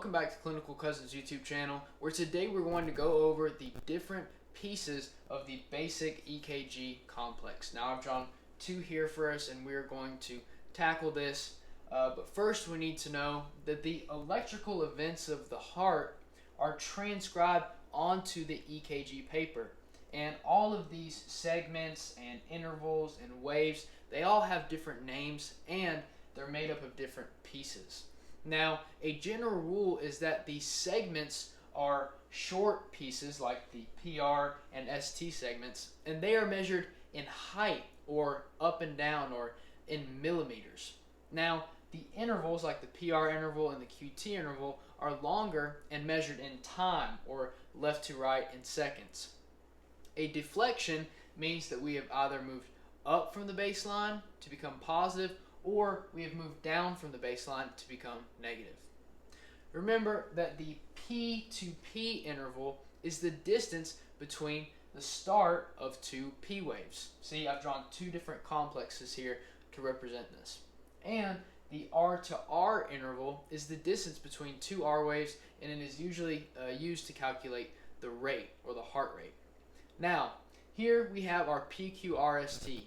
welcome back to Clinical Cousins YouTube channel, where today we're going to go over the different pieces of the basic EKG complex. Now I've drawn two here for us and we're going to tackle this, but first we need to know that the electrical events of the heart are transcribed onto the EKG paper, and all of these segments and intervals and waves, they all have different names and they're made up of different pieces. Now, a general rule is that the segments are short pieces like the PR and ST segments, and they are measured in height or up and down or in millimeters. Now, the intervals like the PR interval and the QT interval are longer and measured in time or left to right in seconds. A deflection means that we have either moved up from the baseline to become positive, or we have moved down from the baseline to become negative. Remember that the P to P interval is the distance between the start of two P waves. See, I've drawn two different complexes here to represent this. And the R to R interval is the distance between two R waves, and it is usually used to calculate the rate or the heart rate. Now, here we have our PQRST.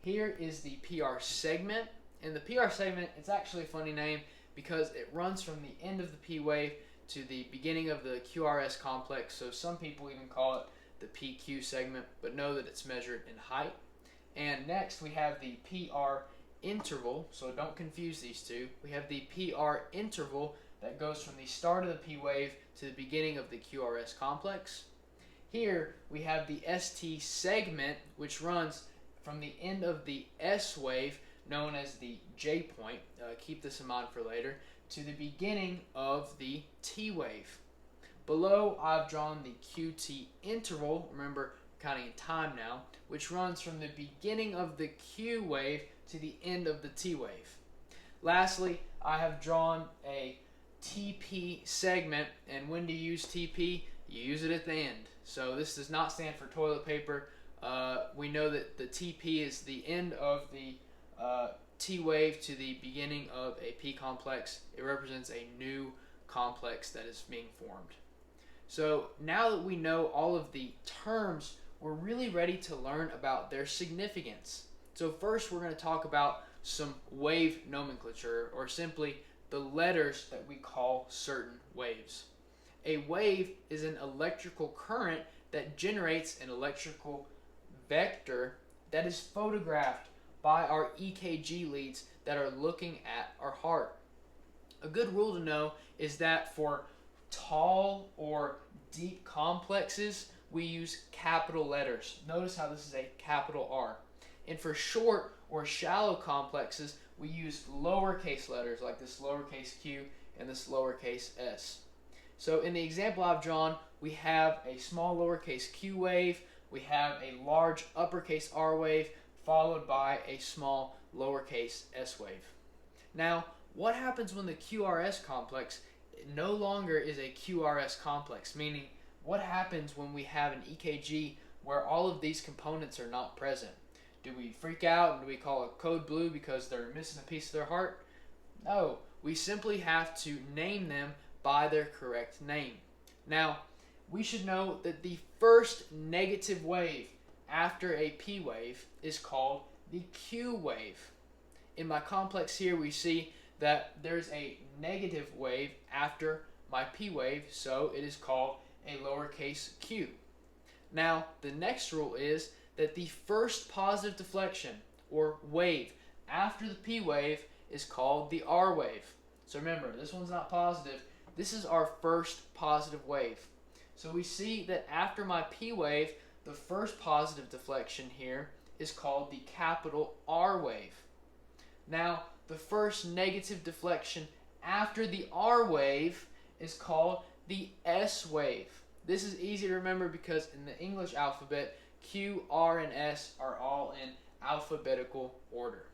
Here is the PR segment, and the PR segment, it's actually a funny name because it runs from the end of the P wave to the beginning of the QRS complex, so some people even call it the PQ segment, but know that it's measured in height. And next we have the PR interval, so don't confuse these two. We have the PR interval that goes from the start of the P wave to the beginning of the QRS complex. Here we have the ST segment, which runs from the end of the S wave, known as the J point, keep this in mind for later, to the beginning of the T wave. Below, I've drawn the QT interval, remember counting in time now, which runs from the beginning of the Q wave to the end of the T wave. Lastly, I have drawn a TP segment, and when to use TP? You use it at the end. So this does not stand for toilet paper. We know that the TP is the end of the T wave to the beginning of a P complex. It represents a new complex that is being formed. So now that we know all of the terms, we're really ready to learn about their significance. So first we're going to talk about some wave nomenclature, or simply the letters that we call certain waves. A wave is an electrical current that generates an electrical vector that is photographed by our EKG leads that are looking at our heart. A good rule to know is that for tall or deep complexes, we use capital letters. Notice how this is a capital R. And for short or shallow complexes, we use lowercase letters like this lowercase q and this lowercase s. So in the example I've drawn, we have a small lowercase q wave, we have a large uppercase R wave, followed by a small lowercase s wave. Now, what happens when the QRS complex no longer is a QRS complex? Meaning, what happens when we have an EKG where all of these components are not present? Do we freak out and do we call it code blue because they're missing a piece of their heart? No, we simply have to name them by their correct name. Now, we should know that the first negative wave after a P wave is called the Q wave. In my complex here, we see that there's a negative wave after my P wave, so it is called a lowercase q. Now, the next rule is that the first positive deflection or wave after the P wave is called the R wave. So remember, this one's not positive. This is our first positive wave. So we see that after my P wave, the first positive deflection here is called the capital R wave. Now, the first negative deflection after the R wave is called the S wave. This is easy to remember because in the English alphabet, Q, R, and S are all in alphabetical order.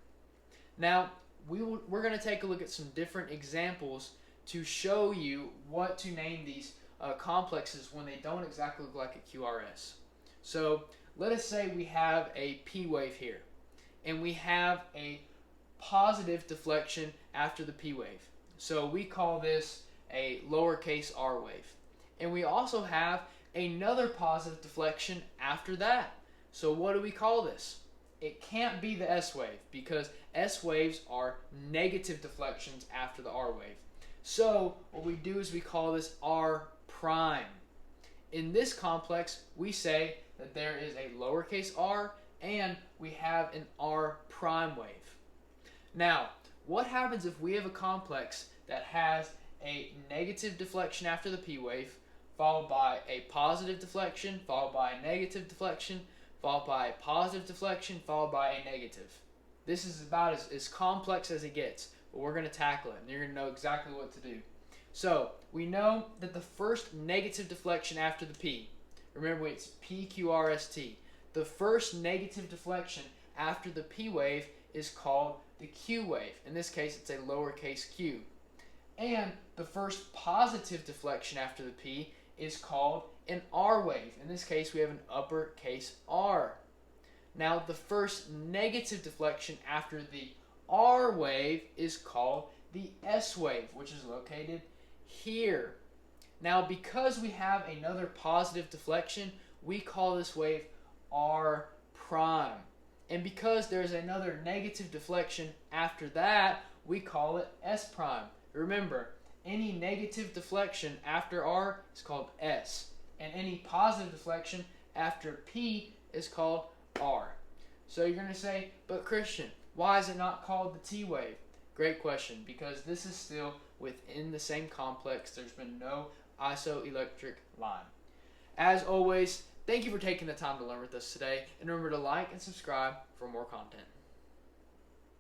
Now, we're going to take a look at some different examples to show you what to name these complexes when they don't exactly look like a QRS. So let us say we have a P wave here, and we have a positive deflection after the P wave. So we call this a lowercase r wave. And we also have another positive deflection after that. So what do we call this? It can't be the S wave because S waves are negative deflections after the R wave. So what we do is we call this R prime. In this complex, we say that there is a lowercase r and we have an R prime wave. Now, what happens if we have a complex that has a negative deflection after the P wave, followed by a positive deflection, followed by a negative deflection, followed by a positive deflection, followed by a negative? This is about as complex as it gets, but we're going to tackle it, and you're going to know exactly what to do. So, we know that the first negative deflection after the P, remember it's PQRST, the first negative deflection after the P wave is called the Q wave. In this case, it's a lowercase q. And the first positive deflection after the P is called an R wave. In this case, we have an uppercase R. Now, the first negative deflection after the R wave is called the S wave, which is located here. Now, because we have another positive deflection, we call this wave R prime. And because there's another negative deflection after that, we call it S prime. Remember, any negative deflection after R is called S, and any positive deflection after P is called R. So you're going to say, but Christian, why is it not called the T wave? Great question, because this is still within the same complex. There's been no isoelectric line. As always, thank you for taking the time to learn with us today, and remember to like and subscribe for more content.